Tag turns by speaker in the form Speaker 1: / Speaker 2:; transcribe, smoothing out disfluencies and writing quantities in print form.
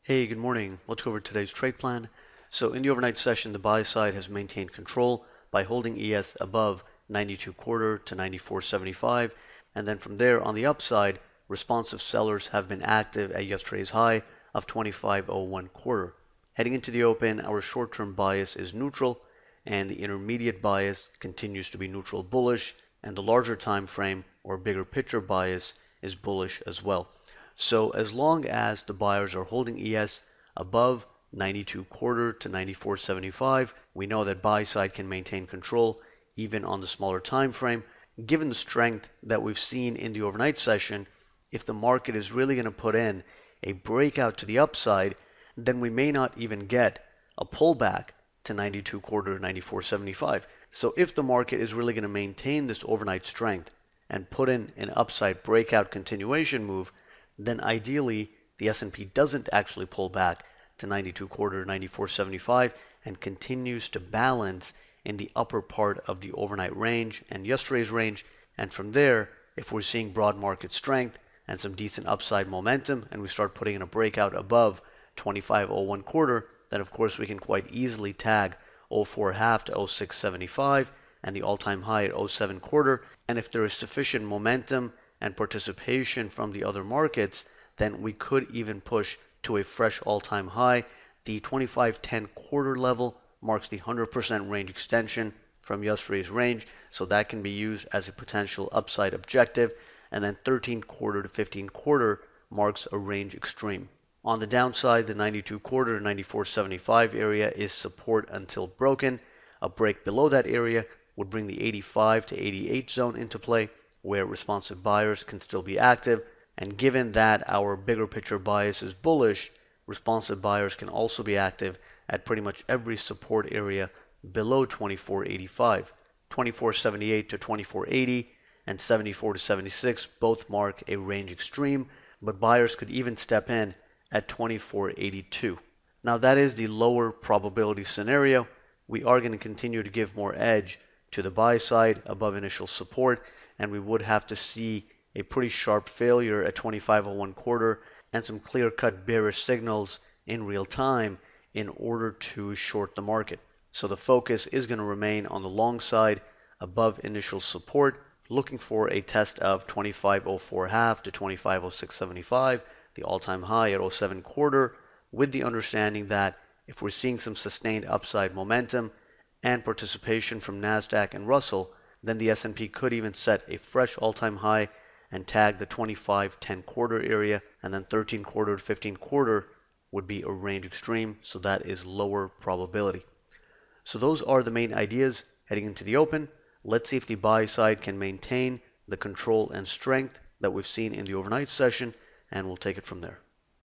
Speaker 1: Hey, good morning. Let's go over today's trade plan. So in the overnight session, the buy side has maintained control by holding ES above 92.25 to 94.75, and then from there on the upside, responsive sellers have been active at yesterday's high of 25.01. Heading into the open, our short-term bias is neutral, and the intermediate bias continues to be neutral bullish, and the larger time frame or bigger picture bias is bullish as well. So as long as the buyers are holding ES above 92.25 to 94.75, we know that buy side can maintain control even on the smaller time frame. Given the strength that we've seen in the overnight session, if the market is really going to put in a breakout to the upside, then we may not even get a pullback to 92.25 to 94.75. So if the market is really going to maintain this overnight strength and put in an upside breakout continuation move, then ideally the S&P doesn't actually pull back to 92.25 to 94.75 and continues to balance in the upper part of the overnight range and yesterday's range. And from there, if we're seeing broad market strength and some decent upside momentum and we start putting in a breakout above 25.01, then of course we can quite easily tag 0.4 to 0.675 and the all-time high at 0.7. And if there is sufficient momentum and participation from the other markets, then we could even push to a fresh all-time high. The 25.10 level marks the 100% range extension from yesterday's range, so that can be used as a potential upside objective. And then 13.25 to 15.25 marks a range extreme. On the downside, the 92.25 to 94.75 area is support until broken. A break below that area would bring the 85 to 88 zone into play, where responsive buyers can still be active. And given that our bigger picture bias is bullish, responsive buyers can also be active at pretty much every support area below 24.85. 24.78 to 24.80 and 74 to 76 both mark a range extreme, but buyers could even step in at 24.82. Now that is the lower probability scenario. We are going to continue to give more edge to the buy side above initial support, and we would have to see a pretty sharp failure at 25.01 and some clear-cut bearish signals in real time in order to short the market. So the focus is going to remain on the long side above initial support, looking for a test of 25.04 to 25.0675, the all-time high at 0.7, with the understanding that if we're seeing some sustained upside momentum and participation from NASDAQ and Russell, then the S&P could even set a fresh all-time high and tag the 25.10 area, and then 13.25 to 15.25 would be a range extreme, so that is lower probability. So those are the main ideas heading into the open. Let's see if the buy side can maintain the control and strength that we've seen in the overnight session, and we'll take it from there.